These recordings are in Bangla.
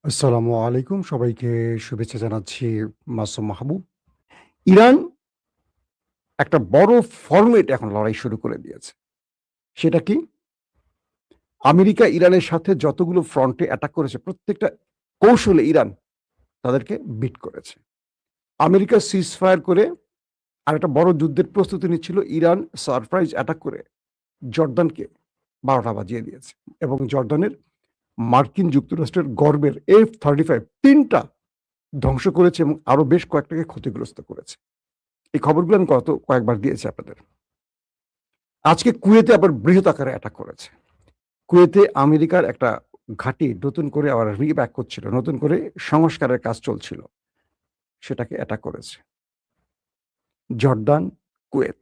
আসসালামু আলাইকুম। সবাইকে শুভেচ্ছা জানাচ্ছি মাসুম মাহবুব। ইরান একটা বড় ফরমেট এখন লড়াই শুরু করে দিয়েছে। সেটা কি? আমেরিকা ইরানের সাথে যতগুলো ফ্রন্টে অ্যাটাক করেছে প্রত্যেকটা কৌশলে ইরান তাদেরকে বিট করেছে। আমেরিকা সিজফায়ার করে আরেকটা বড় যুদ্ধের প্রস্তুতি নিচ্ছিল। ইরান সারপ্রাইজ অ্যাটাক করে জর্দানকে ১২টা বাজিয়ে দিয়েছে এবং জর্দানের মার্কিন যুক্তরাষ্ট্রের গর্বের F-35 ৩ টা ধ্বংস করেছে এবং আরো বেশ কয়েকটাকে ক্ষতিগ্রস্ত করেছে। এই খবরগুলো আমি কয়েকবার দিয়েছি আপনাদের। আজকে কুয়েতে আবার বৃহৎ আকারে অ্যাটাক করেছে। কুয়েতে আমেরিকার একটা ঘাঁটি নতুন করে আবার রিব্যাক করছিল। নতুন করে সংস্কারের কাজ চলছিল। সেটাকে অ্যাটাক করেছে। জর্দান, কুয়েত,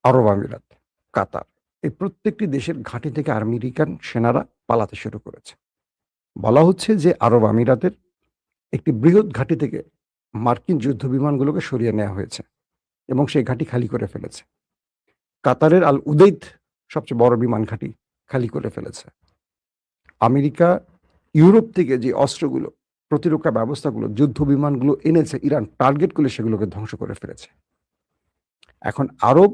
আরব আমিরাত, কাতার এই প্রত্যেকটি দেশের ঘাঁটি থেকে আমেরিকান সেনারা পালাতে শুরু করেছে। বলা হচ্ছে যে আরব আমিরাতের একটি বৃহৎ ঘাঁটি থেকে মার্কিন যুদ্ধ বিমানগুলোকে সরিয়ে নেওয়া হয়েছে এবং সেই ঘাঁটি খালি করে ফেলেছে। কাতারের আল উদেইদ সবচেয়ে বড় বিমান ঘাঁটি খালি করে ফেলেছে। আমেরিকা ইউরোপ থেকে যে অস্ত্রগুলো, প্রতিরক্ষা ব্যবস্থাগুলো, যুদ্ধ বিমানগুলো এনেছে ইরান টার্গেট করে সেগুলোকে ধ্বংস করে ফেলেছে। এখন আরব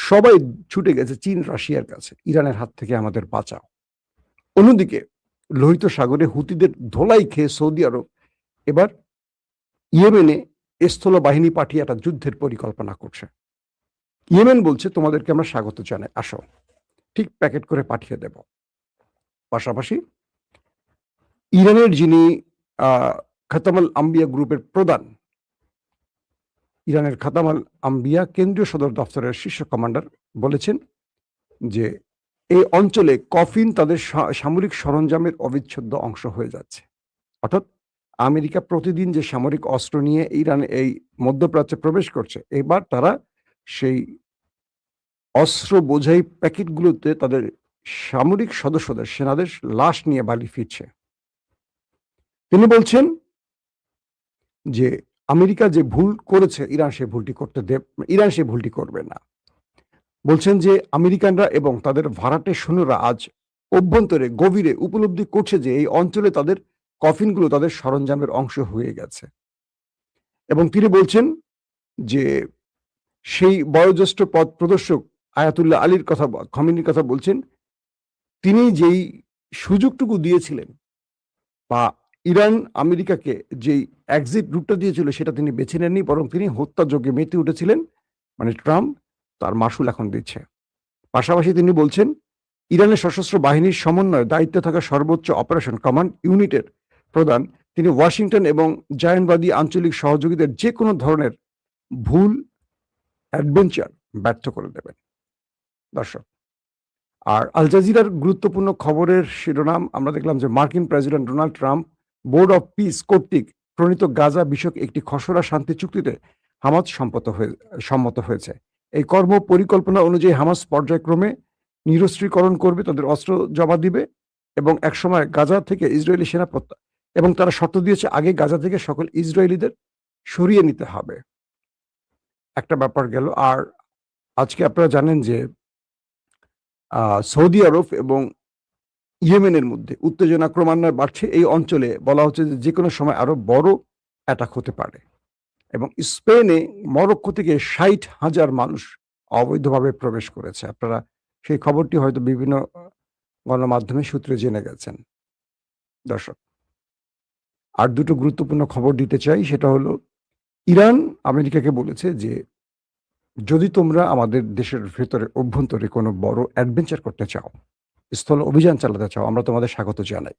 সবাই ছুটে গেছে চীন, রাশিয়ার কাছে, ইরানের হাত থেকে আমাদের বাঁচাও। অন্যদিকে লোহিত সাগরে হুতিদের ধোলাই খেয়ে সৌদি আরব এবার ইয়েমেনে স্থল বাহিনী পাঠিয়ে একটা যুদ্ধের পরিকল্পনা করছে। ইয়েমেন বলছে তোমাদেরকে আমরা স্বাগত জানাই, আসো, ঠিক প্যাকেট করে পাঠিয়ে দেব। পাশাপাশি ইরানের যিনি খাতামাল আম্বিয়া গ্রুপের প্রধান, ইরানের খাতামাল আম্বিয়া কেন্দ্রীয় সদর দপ্তরের শীর্ষ কমান্ডার বলেছেন যে এই অঞ্চলে কফিন তাদের সামরিক সরঞ্জামের অবিচ্ছেদ্য অংশ হয়ে যাচ্ছে। অর্থাৎ আমেরিকা প্রতিদিন যে সামরিক অস্ত্র নিয়ে ইরান এই মধ্যপ্রাচ্যে প্রবেশ করছে, এবার তারা সেই অস্ত্র বোঝাই প্যাকেটগুলোতে তাদের সামরিক সদস্যদের, সেনাদের লাশ নিয়ে বাড়ি ফিরছে। তিনি বলছেন যে আমেরিকা যে ভুল করেছে ইরান সেই ভুলটি করবে না। বলছেন যে আমেরিকানরা এবং তাদের ভাড়াটে সৈন্যরা আজ অভ্যন্তরে গভীরে উপলব্ধি করছে যে এই অঞ্চলে তাদের কফিনগুলো তাদের সরঞ্জামের অংশ হয়ে গেছে এবং তিনি বলছেন যে সেই বয়োজ্যেষ্ঠ পথ প্রদর্শক আয়াতুল্লাহ আলীর কথা, খমেনির কথা বলছেন, তিনি যেই সুযোগটুকু দিয়েছিলেন বা ইরান আমেরিকাকে যেই এক্সিট রুটটা দিয়েছিল সেটা তিনি বেছে নেননি, বরং তিনি হত্যাযজ্ঞে মেতে উঠেছিলেন। মানে ট্রাম্প তার মাসুল এখন দিচ্ছে। পাশাপাশি তিনি বলছেন ইরানের সশস্ত্র বাহিনীর সমন্বয়ে দায়িত্বে থাকা সর্বোচ্চ অপারেশন কমান্ড ইউনিটের প্রধান, তিনি ওয়াশিংটন এবং জায়নবাদী আঞ্চলিক সহযোগীদের যে কোনো ধরনের ভুল অ্যাডভেঞ্চার ব্যর্থ করে দেবেন। দর্শক, আর আল জাজিরার গুরুত্বপূর্ণ খবরের শিরোনাম আমরা দেখলাম যে মার্কিন president Donald Trump board of piece কর্তৃক প্রণীত গাজা বিষয়ক একটি খসড়া শান্তি চুক্তিতে হামাস সম্মত হয়েছে। এই কর্ম পরিকল্পনা অনুযায়ী হামাস পর্যায়ক্রমে নিরস্ত্রীকরণ করবে, তাদের অস্ত্র জমা দিবে এবং একসময় গাজা থেকে ইসরায়েলি সেনা এবং তারা শর্ত দিয়েছে আগে গাজা থেকে সকল ইসরায়েলিদের সরিয়ে নিতে হবে। একটা ব্যাপার গেল। আর আজকে আপনারা জানেন যে সৌদি আরব এবং ইয়েমেনের মধ্যে উত্তেজনা ক্রমান্বয়ে বাড়ছে। এই অঞ্চলে বলা হচ্ছে যে যেকোনো সময় আরো বড় অ্যাটাক হতে পারে এবং স্পেনে মরক্কো থেকে ৬০,০০০ মানুষ অবৈধভাবে প্রবেশ করেছে। আপনারা সেই খবরটি হয়তো বিভিন্ন গণমাধ্যমের সূত্রে জেনে গেছেন। দর্শক, আর দুটো গুরুত্বপূর্ণ খবর দিতে চাই। সেটা হলো ইরান আমেরিকাকে বলেছে যে যদি তোমরা আমাদের দেশের ভেতরে অভ্যন্তরে কোনো বড় অ্যাডভেঞ্চার করতে চাও, স্থল অভিযান চালাতে চাও, আমরা তোমাদের স্বাগত জানাই।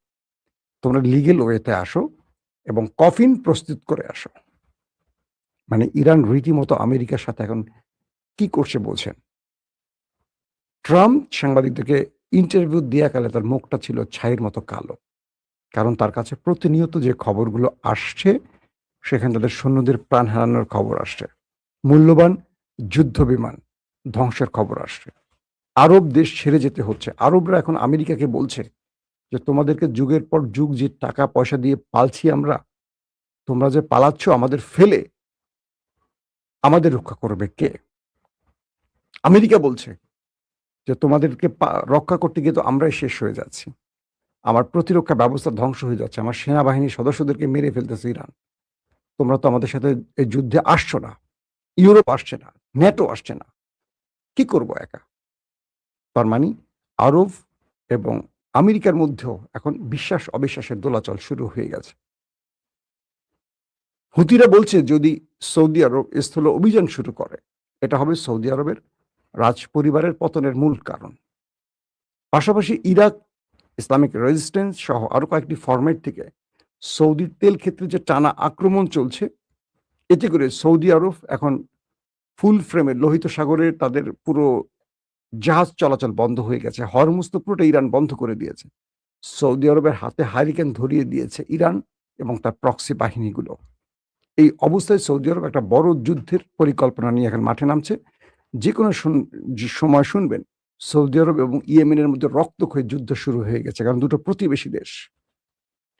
তোমরা লিগ্যাল ওয়েতে আসো এবং কফিন প্রস্তুত করে আসো। মানে ইরান রীতিমতো আমেরিকার সাথে এখন কি করছে বলছেন। ট্রাম্প সাংবাদিকদেরকে ইন্টারভিউ দেয়াকালে তার মুখটা ছিল ছাইয়ের মতো কালো। কারণ তার কাছে প্রতিনিয়ত যে খবরগুলো আসছে সেখানে তাদের সৈন্যদের প্রাণ হারানোর খবর আসছে, মূল্যবান যুদ্ধ বিমান ধ্বংসের খবর আসছে, আরব দেশ ছেড়ে যেতে হচ্ছে। আরবরা এখন আমেরিকাকে বলছে যে তোমাদেরকে যুগের পর যুগ যে টাকা পয়সা দিয়ে পালছি আমরা, তোমরা যে পালাচ্ছ আমাদের ফেলে, আমাদের রক্ষা করবে কে? আমেরিকা বলছে যে তোমাদেরকে রক্ষা করতে গিয়ে তো আমরাই শেষ হয়ে যাচ্ছি। আমার প্রতিরক্ষা ব্যবস্থা ধ্বংস হয়ে যাচ্ছে, আমার সেনাবাহিনীর সদস্যদেরকে মেরে ফেলতেছে ইরান। তোমরা তো আমাদের সাথে এই যুদ্ধে আসছো না, ইউরোপ আসছে না, ন্যাটো আসছে না, কি করব একা? তার মানে আরব এবং আমেরিকার মধ্যেও এখন বিশ্বাস অবিশ্বাসের দোলাচল শুরু হয়ে গেছে। হুতিরা বলছে যদি সৌদি আরব স্থল অভিযান শুরু করে, এটা হবে সৌদি আরবের রাজ পরিবারের পতনের মূল কারণ। পাশাপাশি ইরাক, ইসলামিক রেজিস্ট্যান্স সহ আরো কয়েকটি ফরম্যাট থেকে সৌদির তেল ক্ষেত্রে যে টানা আক্রমণ চলছে, এতে করে সৌদি আরব এখন ফুল ফ্রেমে লোহিত সাগরে তাদের পুরো জাহাজ চলাচল বন্ধ হয়ে গেছে। হরমুজ তো পুরোটা ইরান বন্ধ করে দিয়েছে। সৌদি আরবের হাতে হারিকেন ধরিয়ে দিয়েছে ইরান এবং তার প্রক্সি বাহিনীগুলো। এই অবস্থায় সৌদি আরব একটা বড় যুদ্ধের পরিকল্পনা নিয়ে এখন মাঠে নামছে। যেকোনো সময় শুনবেন সৌদি আরব এবং ইয়েমেনের মধ্যে রক্তক্ষয়ী যুদ্ধ শুরু হয়ে গেছে। কারণ দুটো প্রতিবেশী দেশ।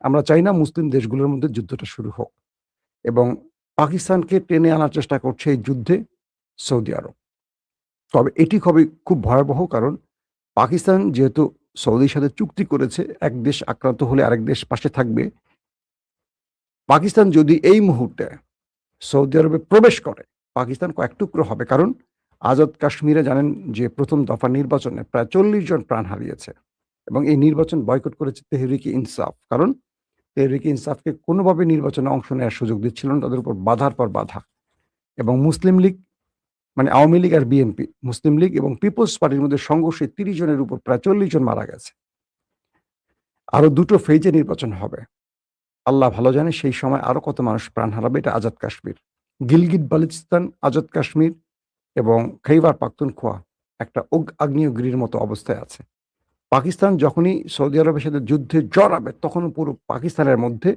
আমরা চাই না মুসলিম দেশগুলোর মধ্যে যুদ্ধটা শুরু হোক এবং পাকিস্তানকে টেনে আনার চেষ্টা করছে এই যুদ্ধে সৌদি আরব। তবে এটি হবে খুব ভয়াবহ, কারণ পাকিস্তান যেহেতু সৌদির সাথে চুক্তি করেছে এক দেশ আক্রান্ত হলে আরেক দেশ পাশে থাকবে। পাকিস্তান যদি এই মুহূর্তে সৌদি আরবে প্রবেশ করে, পাকিস্তান কয়েক টুকরো হবে। কারণ আজাদ কাশ্মীরে জানেন যে প্রথম দফা নির্বাচনে প্রায় 40 জন প্রাণ হারিয়েছে এবং এই নির্বাচন বয়কট করেছে তেহরিকে ইনসাফ। কারণ তেহরিকে ইনসাফকে কোনোভাবে নির্বাচনে অংশ নেওয়ার সুযোগ দিচ্ছিল না, তাদের উপর বাধার পর বাধা। এবং মুসলিম লীগ, মানে আওয়ামী লীগ আর বিএনপি, মুসলিম লীগ এবং পিপলস পার্টির মধ্যে সংঘর্ষে 30 জনের উপর প্রায় 40 জন মারা গেছে। আরো দুটো ফেজে নির্বাচন হবে। আল্লাহ ভালো জানে সেই সময় আরো কত মানুষ প্রাণ হারাবে। এটা আজাদ কাশ্মীর, গিলগিট বালুচিস্তান, আজাদ কাশ্মীর এবং খৈবার পাখতুনখোয়া একটা আগ্নেয়গিরির মতো অবস্থায় আছে। পাকিস্তান যখনই সৌদি আরবের সাথে যুদ্ধে জড়াবে, তখন পুরো পাকিস্তানের মধ্যে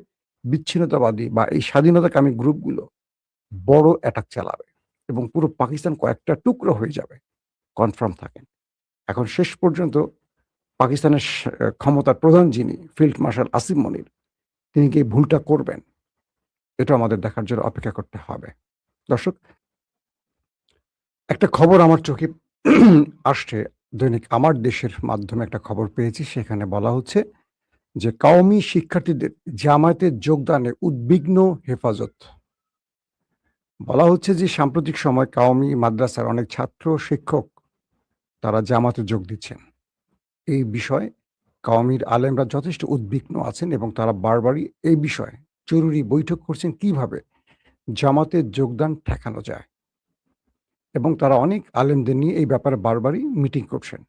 বিচ্ছিন্নতাবাদী বা এই স্বাধীনতাকামী গ্রুপগুলো বড় অ্যাটাক চালাবে এবং পুরো পাকিস্তান কয়েকটা টুকরো হয়ে যাবে। কনফার্ম থাকেন। এখন শেষ পর্যন্ত পাকিস্তানের ক্ষমতার প্রধান যিনি ফিল্ড মার্শাল আসিম মনির, তিনি কি এই ভুলটা করবেন? এটা আমাদের দেখার জন্য অপেক্ষা করতে হবে। দর্শক, একটা খবর আমার চোখে আসছে, দৈনিক আমার দেশের মাধ্যমে একটা খবর পেয়েছি। সেখানে বলা হচ্ছে যে কওমি শিক্ষার্থীদের জামায়াতে যোগদানে উদ্বিগ্ন হেফাজত। বলা হচ্ছে যে সাম্প্রতিক সময় কওমি মাদ্রাসার অনেক ছাত্র শিক্ষক তারা জামাতে যোগ দিচ্ছেন। এই বিষয়ে কওমির আলেমরা যথেষ্ট উদ্বিগ্ন আছেন এবং তারা বারবারই এই বিষয়ে জরুরি বৈঠক করছেন কিভাবে জামাতে যোগদান ঠেকানো যায়, এবং তারা অনেক আলেমদের নিয়ে এই ব্যাপারে বারবারই মিটিং করছেন।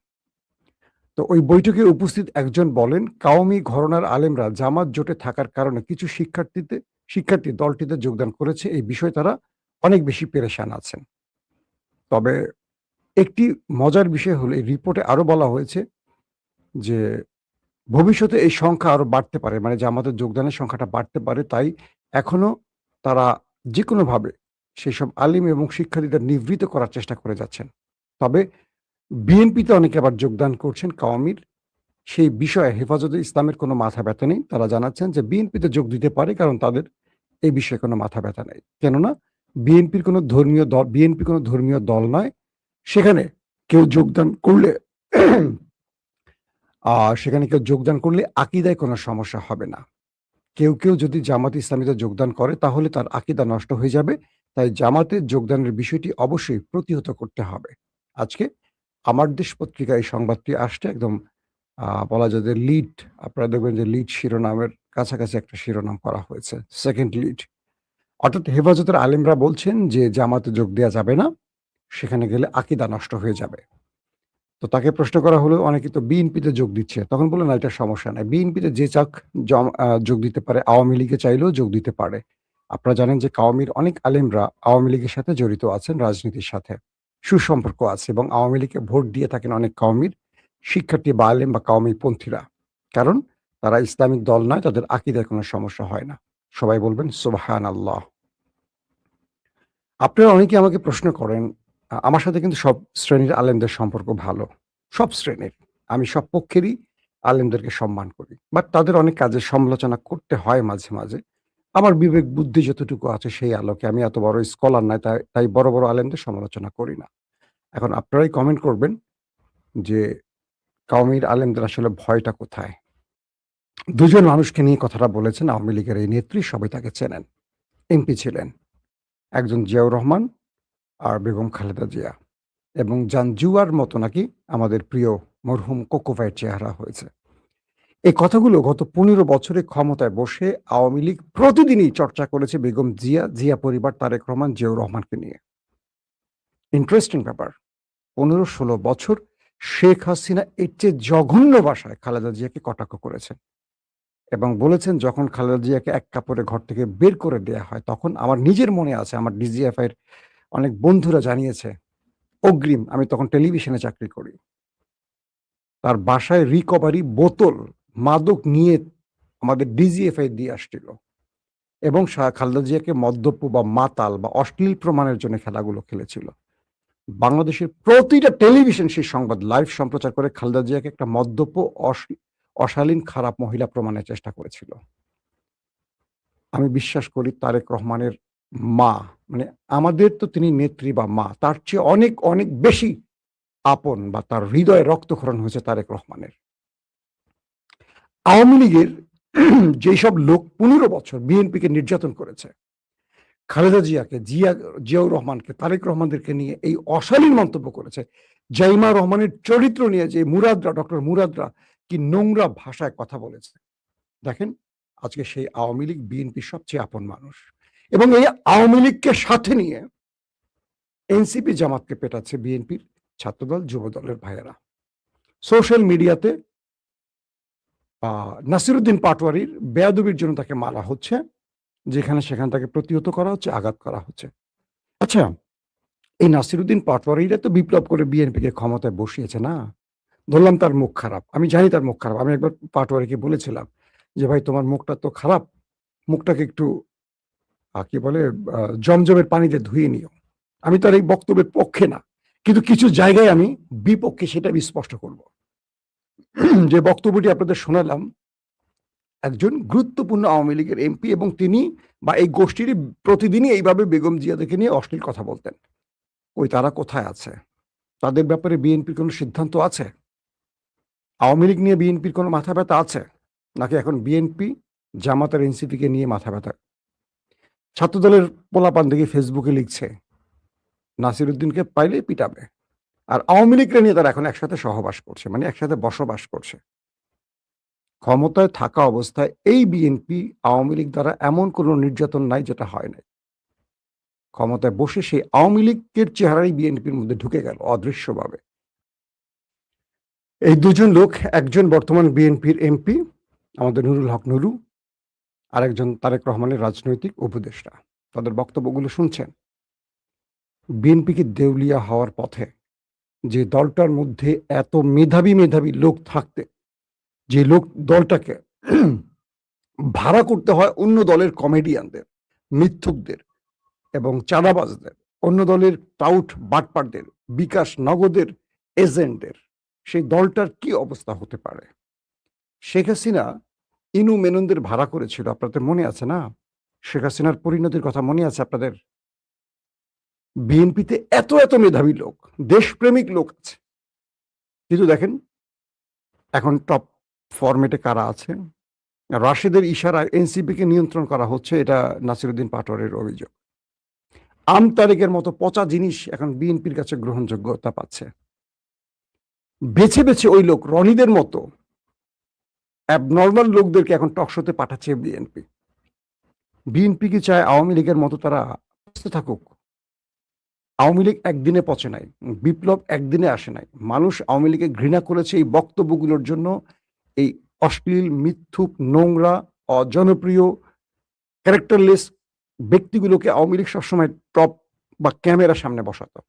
তো ওই বৈঠকে উপস্থিত একজন বলেন, কওমি ঘরানার আলেমরা জামাত জোটে থাকার কারণে কিছু শিক্ষার্থী দলটিতে যোগদান করেছে। এই বিষয়ে তারা অনেক বেশি পেরেশান আছেন। তবে একটি মজার বিষয় হলো, এই রিপোর্টে আরো বলা হয়েছে যে ভবিষ্যতে এই সংখ্যা আরো বাড়তে পারে, মানে জামাতে যোগদানের সংখ্যাটা বাড়তে পারে। তাই এখনো তারা যেকোনোভাবে সেসব আলিম এবং শিক্ষার্থীদের নিবৃত্ত করার চেষ্টা করে যাচ্ছেন। তবে বিএনপিতে অনেকে আবার যোগদান করছেন কওমির। সেই বিষয়ে হেফাজতে ইসলামের কোনো মাথা ব্যথা নেই। তারা জানাচ্ছেন যে বিএনপিতে যোগ দিতে পারে, কারণ তাদের এই বিষয়ে কোনো মাথা ব্যথা নেই। কেননা বিএনপি কোনো ধর্মীয় দল নয়। সেখানে কেউ যোগদান করলে আকীদায় কোনো সমস্যা হবে না। কেউ যদি জামাতে ইসলামীতে যোগদান করে তাহলে তার আকীদা নষ্ট হয়ে যাবে। তাই জামাতে যোগদানের বিষয়টি অবশ্যই প্রতিহত করতে হবে। আজকে আমার দেশ পত্রিকায় এই সংবাদটি আসছে একদম বলা যায় যে লিড, আপনারা দেখবেন যে লিড শিরোনামের কাছাকাছি একটা শিরোনাম করা হয়েছে। Second lead. অর্থাৎ হেফাজতের আলেমরা বলছেন যে জামাতে যোগ দেয়া যাবে না। সেখানে গেলে আকীদা নষ্ট হয়ে যাবে। তো তাকে প্রশ্ন করা হলো, অনেকে তো বিএনপিতে যোগ দিচ্ছে। তখন বললেন, না, এটা সমস্যা নাই। বিএনপিতে যে চাক যোগ দিতে পারে, আওয়ামী লীগে চাইলেও যোগ দিতে পারে। আপনারা জানেন যে কওমির অনেক আলেমরা আওয়ামী লীগের সাথে জড়িত আছেন, রাজনীতির সাথে সুসম্পর্ক আছে এবং আওয়ামী লীগকে ভোট দিয়ে থাকেন অনেক কওমির শিক্ষার্থী বা আলেম বা কওমি পন্থীরা। কারণ তারা ইসলামিক দল নয়, তাদের আকীদায় কোনো সমস্যা হয় না। সবাই বলবেন সুবহানাল্লাহ। আপনারা অনেকে আমাকে প্রশ্ন করেন, আমার সাথে কিন্তু সব শ্রেণীর আলেমদের সম্পর্ক ভালো। সব শ্রেণীর। আমি সব পক্ষেরই আলেমদেরকে সম্মান করি। বাট তাদের অনেক কাজের সমালোচনা করতে হয় মাঝে, মাঝে। আমার বিবেক বুদ্ধি যতটুকু আছে সেই আলোকে, আমি এত বড় স্কলার নয়, তাই বড় আলেমদের সমালোচনা করি না। এখন আপনারাই কমেন্ট করবেন যে কওমির আলেমদের আসলে ভয়টা কোথায়? দুজন মানুষকে নিয়ে কথাটা বলেছেন আওয়ামী লীগের এই নেত্রী, সবাই তাকে চেনেন। এমপি ছিলেন। একজন জিয়াউর রহমান আর বেগম খালেদা জিয়া। এবং জাঞ্জুয়ার মতো নাকি আমাদের প্রিয় মরহুম কোকো ভাইয়ের চেহারা হয়েছে। এই কথাগুলো গত ১৫ বছরে ক্ষমতায় বসে আওয়ামী লীগ প্রতিদিনই চর্চা করেছে বেগম জিয়া, জিয়া পরিবার, তারেক রহমান, জিয়াউর রহমানকে নিয়ে। ইন্টারেস্টিং ব্যাপার। ১৫-১৬ বছর শেখ হাসিনা এর চেয়ে জঘন্য ভাষায় খালেদা জিয়াকে কটাক্ষ করেছেন এবং বলেছেন যখন খালেদা জিয়াকে এক কাপড়ে ঘর থেকে বের করে দেয়া হয় তখন আমার নিজের মনে আছে, আমার ডিজিএফআই এর অনেক বন্ধুরা জানিয়েছে, অগ্রিম আমি তখন টেলিভিশনে চাকরি করি। তার বাসায় রিকভারি বোতল মাদক নিয়ে আমাদের ডিজিএফআই দিয়ে আসছিল এবং খালেদা জিয়াকে মদ্যপ বা মাতাল বা অশ্লীল প্রমাণের জন্য খেলাগুলো খেলেছিল। বাংলাদেশের প্রতিটা টেলিভিশন সেই সংবাদ লাইভ সম্প্রচার করে খালেদা জিয়াকে একটা মদ্যপ অশালীন খারাপ মহিলা প্রমাণের চেষ্টা করেছিল। আমি বিশ্বাস করি তারেক রহমানের মা, মানে আমাদের তো তিনি নেত্রী বা মা, তার চেয়ে অনেক অনেক বেশি আপন বা তার হৃদয়ে রক্তক্ষরণ হয়েছে তারেক রহমানের। আওয়ামী লীগের যেসব লোক ১৫ বছর বিএনপিকে নির্যাতন করেছে, খালেদা জিয়াকে, জিয়াউর রহমানকে, তারেক রহমানদেরকে নিয়ে এই অশালীন মন্তব্য করেছে, জাইমা রহমানের চরিত্র নিয়ে যে ডক্টর মুরাদরা কি নোংরা ভাষায় কথা বলেছে, দেখেন আজকে সেই আওয়ামী লীগ বিএনপির সবচেয়ে আপন মানুষ এবং এই আওয়ামী লীগকে সাথে নিয়ে এনসিপি জামাতকে পেটাচ্ছে বিএনপির ছাত্রদল যুবদলের ভাইয়েরা। সোশ্যাল মিডিয়াতে নাসিরুদ্দিন পাটোয়ারির বেয়াদবির জন্য তাকে মারা হচ্ছে, যেখানে সেখানে তাকে প্রতিহত করা হচ্ছে, আঘাত করা হচ্ছে। আচ্ছা, এই নাসিরুদ্দিন পাটোয়ারিরা তো বিপ্লব করে বিএনপিকে ক্ষমতায় বসিয়েছে না? ধরলাম তার মুখ খারাপ, আমি জানি তার মুখ খারাপ। আমি একবার পাটোয়ারিকে বলেছিলাম যে ভাই তোমার মুখটা তো খারাপ, মুখটাকে একটু কি বলে জমজমের পানিতে ধুয়ে নিও। আমি তার এই বক্তব্যের পক্ষে না, কিন্তু কিছু জায়গায় আমি বিপক্ষে, সেটা আমি স্পষ্ট করব। যে বক্তব্যটি আপনাদের শোনালাম একজন গুরুত্বপূর্ণ আওয়ামী লীগের এমপি এবং তিনি বা এই গোষ্ঠীরই প্রতিদিনই এইভাবে বেগম জিয়াদেরকে নিয়ে অশ্লীল কথা বলতেন। ওই তারা কোথায় আছে? তাদের ব্যাপারে বিএনপির কোনো সিদ্ধান্ত আছে? আওয়ামী লীগ নিয়ে বিএনপির কোনো মাথা ব্যথা আছে? নাকি এখন বিএনপি জামাত আর এনসিপিকে নিয়ে মাথা ব্যথা? ছাত্রদলের পোলাপান দেখি ফেসবুকে লিখছে নাসিরুদ্দিনকে পাইলেই পিটাবে, আর আওয়ামী লীগকে নিয়ে তারা এখন একসাথে সহবাস করছে, মানে একসাথে বসবাস করছে। ক্ষমতায় থাকা অবস্থায় এই বিএনপি আওয়ামী লীগ দ্বারা এমন কোনো নির্যাতন নাই যেটা হয় নাই। ক্ষমতায় বসে সেই আওয়ামী লীগের চেহারাই বিএনপির মধ্যে ঢুকে গেল অদৃশ্যভাবে। এই দুজন লোক, একজন বর্তমান বিএনপির এমপি আমাদের নুরুল হক নুরু, আর একজন তারেক রহমানের রাজনৈতিক উপদেষ্টা। তাদের বক্তব্যগুলো শুনছেন। বিএনপিকে দেউলিয়া হওয়ার পথে, যে দলটার মধ্যে এত মেধাবী মেধাবী লোক থাকতে, যে লোক দলটাকে ভাড়া করতে হয় অন্য দলের কমেডিয়ানদের, মিথ্যুকদের এবং চাঁদাবাজদের, অন্য দলের টাউট বাটপারদের, বিকাশ নগদের এজেন্টদের, সেই দলটার কি অবস্থা হতে পারে? শেখ হাসিনা ইনু মেননদের ভাড়া করেছিল, আপনাদের মনে আছে না? শেখ হাসিনার পরিণতির কথা মনে আছে আপনাদের? বিএনপিতে এত এত মেধাবী লোক, দেশপ্রেমিক লোক আছে, কিন্তু দেখেন এখন টপ ফরম্যাটে কারা আছে? রাশেদের ইশারায় এনসিপিকে নিয়ন্ত্রণ করা হচ্ছে, এটা নাসিরুদ্দিন পাটোয়ারির অভিযোগ। তারেকের মতো পচা জিনিস এখন বিএনপির কাছে গ্রহণযোগ্যতা পাচ্ছে। বেছে বেছে ওই লোক রনিদের মতো অ্যাবনর্মাল লোকদেরকে এখন টকশোতে পাঠাচ্ছে বিএনপি। বিএনপি কি চায় আওয়ামী লীগের মতো তারা পচতে থাকুক? আওয়ামী লীগ একদিনে পচে নাই, বিপ্লব একদিনে আসে নাই। মানুষ আওয়ামী লীগকে ঘৃণা করেছে এই বক্তব্যগুলোর জন্য, এই অশ্লীল, মিথ্যুক, নোংরা, অজনপ্রিয়, ক্যারেক্টারলেস ব্যক্তিগুলোকে আওয়ামী লীগ সবসময় টপ বা ক্যামেরার সামনে বসাতো।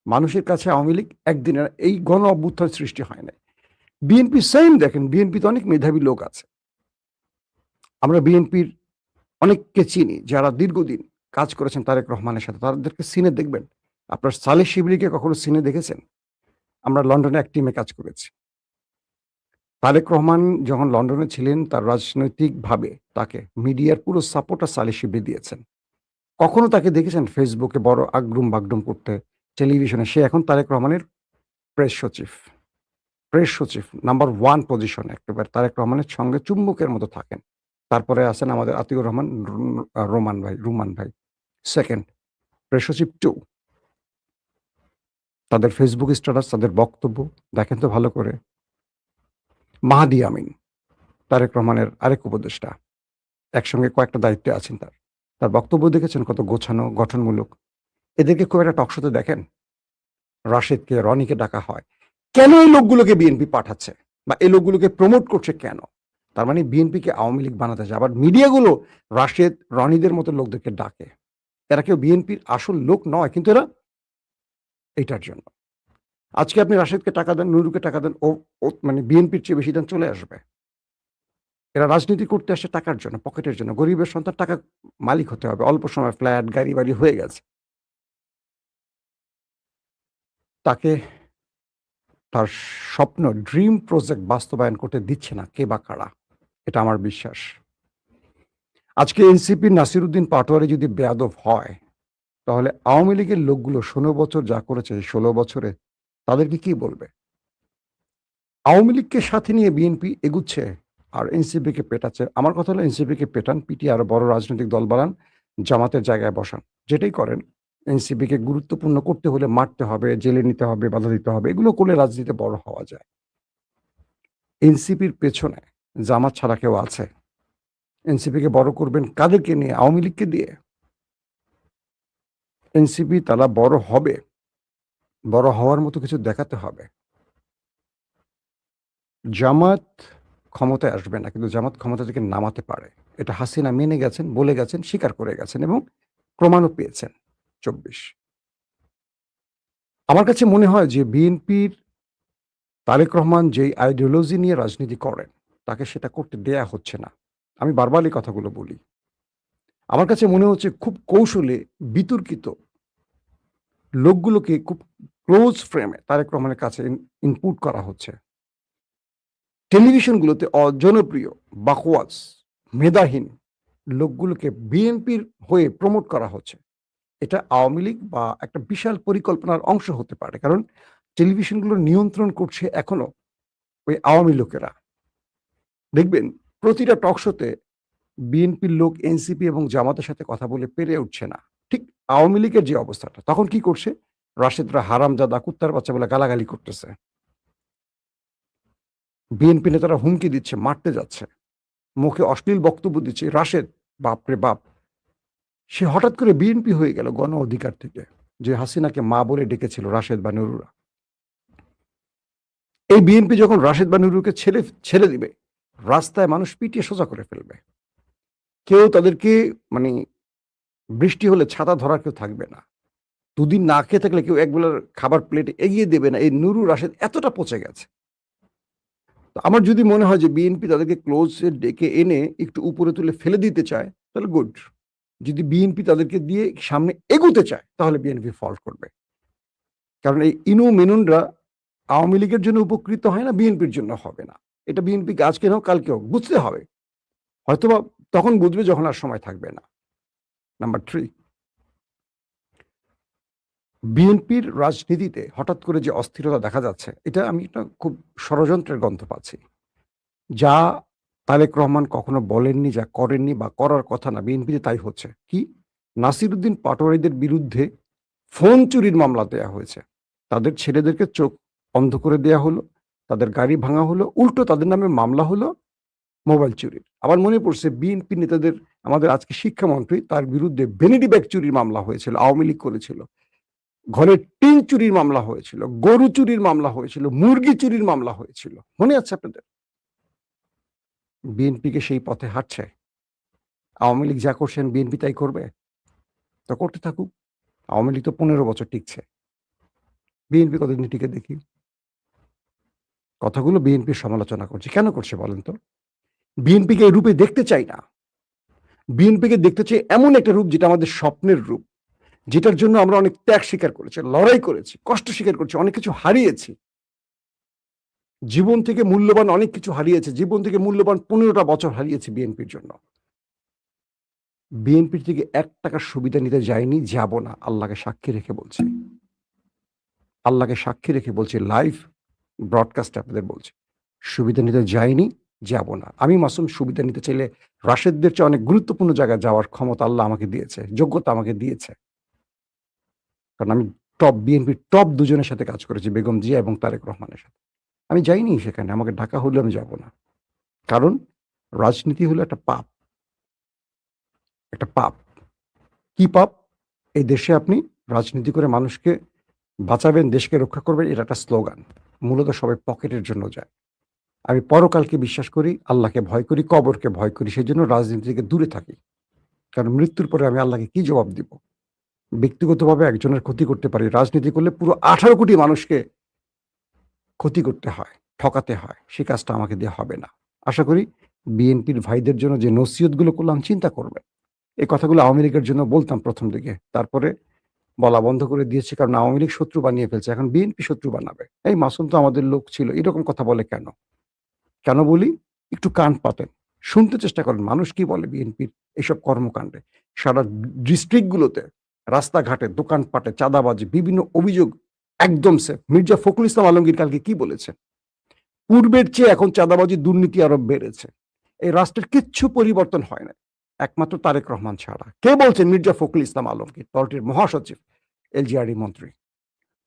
মানুষের কাছে আওয়ামী লীগ একদিনে এই গণ অভ্যুত্থান সৃষ্টি হয় নাই। বিএনপি সেম, দেখেন বিএনপিতে অনেক মেধাবী লোক আছে। আমরা বিএনপির অনেককে চিনি যারা দীর্ঘদিন কাজ করেছেন তারেক রহমানের সাথে, তাদেরকে সিনে দেখবেন। আপনার সালেহ শিবলিকে কখনো সিনে দেখেছেন? আমরা লন্ডনে এক টিমে কাজ করেছি। তারেক রহমান যখন লন্ডনে ছিলেন, তার রাজনৈতিকভাবে তাকে মিডিয়ার পুরো সাপোর্টটা সালেহ শিবলি দিয়েছেন। কখনো তাকে দেখেছেন ফেসবুকে বড় আগডুম বাগডুম করতে, টেলিভিশনে? সে এখন তারেক রহমানের প্রেস সচিব। প্রেস সচিব নাম্বার 1 পজিশনে একেবারে তারেক রহমানের সঙ্গে চুম্বকের মতো থাকেন। তারপরে আছেন আমাদের আতিউর রহমান রুমান ভাই। 2nd প্রেস সচিব 2 তাদের ফেসবুক স্ট্যাটাস, তাদের বক্তব্য দেখেন তো ভালো করে। মাহাদি আমিন, তারেক রহমানের আরেক উপদেষ্টা। একসঙ্গে কয়েকটা দায়িত্বে আছেন তার। তার বক্তব্য দেখেছেন কত গোছানো, গঠনমূলক। এদেরকে খুব একটা টকশোতে দেখেন? রাশেদকে, রনিকে ডাকা হয়। কেন এই লোকগুলোকে বিএনপি পাঠাচ্ছে? বা এই লোকগুলোকে প্রমোট করছে কেন? তার মানে বিএনপিকে আওয়ামী লীগ বানাতে চায়। আবার মিডিয়াগুলো রাশেদ, রনিদের মতো লোকদেরকে ডাকে। এরা কেউ বিএনপির আসল লোক নয়, কিন্তু এরা এইটার জন্য। আজকে আপনি রাশেদকে টাকা দেন, নুরুকে টাকা দেন, ও মানে বিএনপির চেয়ে বেশি দেন, চলে আসবে। এরা রাজনীতি করতে আসে টাকার জন্য, পকেটের জন্য। গরিবের সন্তান টাকা মালিক হতে হবে। অল্প সময় ফ্ল্যাট, গাড়ি বাড়ি হয়ে গেছে। তাকে তার স্বপ্ন, ড্রিম প্রজেক্ট বাস্তবায়ন করতে দিচ্ছে না কে বা কারা। এটা আমার বিশ্বাস। আজকে এনসিপির নাসিরউদ্দিন পাটোয়ারি যদি বেয়াদব হয়, তাহলে আওয়ামী লীগের লোকগুলো 16 বছর যা করেছে, 16 বছরে তাদেরকে কি বলবে? আওয়ামী লীগকে সাথে নিয়ে বিএনপি এগুচ্ছে আর এনসিপিকে পেটাচ্ছে। আমার কথা হলো এনসিপিকে পেটান, পিটিয়ে আরো বড় রাজনৈতিক দল বানান, জামাতের জায়গায় বসান। যেটাই করেন, এনসিপিকে গুরুত্বপূর্ণ করতে হলে মারতে হবে, জেলে নিতে হবে, বাধা দিতে হবে। এগুলো করলে রাজনীতিতে বড় হওয়া যায়। এনসিপির পেছনে জামাত ছাড়া কেউ আছে? এনসিপিকে বড় করবেন কাদেরকে নিয়ে? আওয়ামী লীগকে দিয়ে? এনসিপি তারা বড় হবে, বড় হওয়ার মতো কিছু দেখাতে হবে। জামাত ক্ষমতায় আসবে না, কিন্তু জামাত ক্ষমতা থেকে নামাতে পারে। এটা হাসিনা মেনে গেছেন, বলে গেছেন, স্বীকার করে গেছেন এবং প্রমাণও পেয়েছেন। 24 আমার কাছে মনে হয় যে বিএনপির তারেক রহমান যেই আইডিওলজি নিয়ে রাজনীতি করেন, তাকে সেটা করতে দেয়া হচ্ছে না। আমি বারবার এই কথাগুলো বলি। আমার কাছে মনে হচ্ছে খুব কৌশলে বিতর্কিত লোকগুলোকে খুব ক্লোজ ফ্রেমে তারেক রহমানের কাছে ইনপুট করা হচ্ছে। টেলিভিশনগুলোতে অজনপ্রিয়, বাকওয়াজ, মেধাহীন লোকগুলোকে বিএনপির হয়ে প্রমোট করা হচ্ছে। এটা আওয়ামী লীগ বা একটা বিশাল পরিকল্পনার অংশ হতে পারে। কারণ টেলিভিশনগুলো নিয়ন্ত্রণ করছে এখনো ওই আওয়ামী লোকেরা। দেখবেন প্রতিটা টক শোতে বিএনপির লোক এনসিপি এবং জামাতের সাথে কথা বলে পেরে উঠছে না। ঠিক আওয়ামী লীগের যে অবস্থাটা, তখন কি করছে? রাশেদরা হারামজাদা, কুত্তার বাচ্চা বলে গালাগালি করতেছে। বিএনপি নেতারা হুমকি দিচ্ছে, মারতে যাচ্ছে, মুখে অশ্লীল বক্তব্য দিচ্ছে। রাশেদ, বাপরে বাপ, সে হঠাৎ করে বিএনপি হয়ে গেল গণ অধিকার থেকে, যে হাসিনাকে মা বলে ডেকেছিল রাশেদ বা নুরুরা। এই বিএনপি যখন রাশেদ বা নুরুকে ছেড়ে দিবে, রাস্তায় মানুষ পিটিয়ে সোজা করে ফেলবে। কেউ তাদেরকে মানে বৃষ্টি হলে ছাতা ধরার কেউ থাকবে না। দুদিন না খেয়ে থাকলে কেউ একবেলার খাবার প্লেট এগিয়ে দেবে না। এই নুরু রাশেদ এতটা পচে গেছে। তো আমার যদি মনে হয় যে বিএনপি তাদেরকে ক্লোজে ডেকে এনে একটু উপরে তুলে ফেলে দিতে চায়, তাহলে গুড। যদি বিএনপি তাদেরকে দিয়ে সামনে এগোতে চায়, তাহলে বিএনপি ফল্ট করবে। কারণ এই ইনু মেনুনরা আওয়ামী লীগের জন্য উপকৃত হয় না, বিএনপির জন্য হবে না। এটা বিএনপিকে আজকে হোক কালকে হোক বুঝতে হবে। হয়তোবা তখন বুঝবে যখন আর সময় থাকবে না। নাম্বার 3, বিএনপির রাজনীতিতে হঠাৎ করে যে অস্থিরতা দেখা যাচ্ছে, এটা আমি একটা খুব ষড়যন্ত্রের গন্ধ পাচ্ছি। যা তারেক রহমান কখনো বলেননি, যা করেননি বা করার কথা না, বিএনপিতে তাই হচ্ছে। কি? নাসিরউদ্দিন পাটোয়ারিদের বিরুদ্ধে ফোন চুরির মামলা দেয়া হয়েছে। তাদের ছেলেদেরকে চোখ অন্ধ করে দেয়া হলো, তাদের গাড়ি ভাঙা হলো, উল্টো তাদের নামে মামলা হলো মোবাইল চুরির। আমার মনে পড়ছে বিএনপি নেতাদের, আমাদের আজকে শিক্ষামন্ত্রী, তার বিরুদ্ধে ভ্যানিটি ব্যাগ চুরির মামলা হয়েছিল, আওয়ামী লীগ করেছিল। ঘরের টিন চুরির মামলা হয়েছিল, গরু চুরির মামলা হয়েছিল, মুরগি চুরির মামলা হয়েছিল। মনে আছে আপনাদের? বিএনপিকে সেই পথে হাঁটছে। আওয়ামী লীগ যা করছেন বিএনপি তাই করবে? তো করতে থাকুক। আওয়ামী লীগ তো 15 বছর টিকছে। বিএনপি কতদিন টিকে দেখি। কথাগুলো বিএনপির সমালোচনা করছে। কেন করছে বলেন তো? বিএনপিকে এই রূপে দেখতে চাই না। বিএনপিকে দেখতে চাই এমন একটা রূপ যেটা আমাদের স্বপ্নের রূপ। যেটার জন্য আমরা অনেক ত্যাগ স্বীকার করেছি, লড়াই করেছি, কষ্ট স্বীকার করেছি, অনেক কিছু হারিয়েছি। জীবন থেকে মূল্যবান অনেক কিছু হারিয়েছে। জীবন থেকে মূল্যবান 15টা বছর হারিয়েছি বিএনপির জন্য। বিএনপির থেকে ৳1 সুবিধা নিতে যাইনি, যাব না। আল্লাহকে সাক্ষী রেখে বলছি। আল্লাহকে সাক্ষী রেখে বলছি, লাইভ ব্রডকাস্টে আপনাদের বলছি, সুবিধা নিতে যাইনি, যাব না। আমি মাসুম সুবিধা নিতে চাইলে রাশেদদের চেয়ে অনেক গুরুত্বপূর্ণ জায়গায় যাওয়ার ক্ষমতা আল্লাহ আমাকে দিয়েছে, যোগ্যতা আমাকে দিয়েছে। কারণ আমি বিএনপির টপ ২ জনের সাথে কাজ করেছি, বেগম জিয়া এবং তারেক রহমানের সাথে। আমি যাইনি সেখানে, আমাকে ডাকা হলেও আমি যাব না। কারণ রাজনীতি হলো একটা পাপ। একটা পাপ। কি পাপ? এই দেশে আপনি রাজনীতি করে মানুষকে বাঁচাবেন, দেশকে রক্ষা করবেন, এটা একটা স্লোগান। মূলত সবাই পকেটের জন্য যায়। আমি পরকালকে বিশ্বাস করি, আল্লাহকে ভয় করি, কবরকে ভয় করি। সেজন্য রাজনীতি থেকে দূরে থাকি। কারণ মৃত্যুর পরে আমি আল্লাহকে কি জবাব দিব? ব্যক্তিগতভাবে একজনের ক্ষতি করতে পারি। রাজনীতি করলে পুরো ১৮ কোটি মানুষকে ক্ষতি করতে হয়, ঠকাতে হয়। সে কাজটা আমাকে দিয়ে হবে না। আশা করি বিএনপির ভাইদের জন্য যে নসিহতগুলো করলাম চিন্তা করবেন। এই কথাগুলো আওয়ামী লীগের জন্য বলতাম ১ম দিকে। তারপরে বলা বন্ধ করে দিয়েছি, কারণ আওয়ামী লীগ শত্রু বানিয়ে ফেলছে। এখন বিএনপি শত্রু বানাবে। এই মাসুম তো আমাদের লোক ছিল। এরকম কথা বলে কেন? কেন বলি? একটু কান পাতেন। শুনতে চেষ্টা করেন মানুষ কি বলে বিএনপির এসব কর্মকাণ্ডে। সারা ডিস্ট্রিক্টগুলোতে, রাস্তাঘাটে, দোকানপাটে চাঁদাবাজি, বিভিন্ন অভিযোগ একদম সেফ। মির্জা ফখরুল ইসলাম আলমগীর কালকে কি বলেছেন? পূর্বের চেয়ে এখন চাঁদাবাজি, দুর্নীতি আরো বেড়েছে। এই রাষ্ট্রের কিচ্ছু পরিবর্তন হয় না, একমাত্র তারেক রহমান ছাড়া। কে বলছেন? মির্জা ফখরুল ইসলাম আলমগীর, দলটির মহাসচিব, এলজিআরডি মন্ত্রী।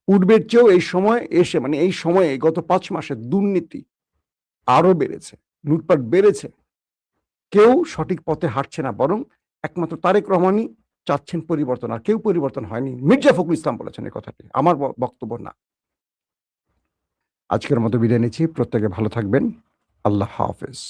পূর্বের চেয়েও এই সময় এসে, মানে এই সময়ে গত ৫ মাসে দুর্নীতি আরো বেড়েছে, লুটপাট বেড়েছে। কেউ সঠিক পথে হাঁটছে না, বরং একমাত্র তারেক রহমানই চাচ্ছেন পরিবর্তন, আর কেউ পরিবর্তন হয়নি। মির্জা ফখরুল ইসলাম বলেছেন এই কথাটি, আমার বক্তব্য না। আজকের মতো বিদায় নিচ্ছি। প্রত্যেকে ভালো থাকবেন। আল্লাহ হাফেজ।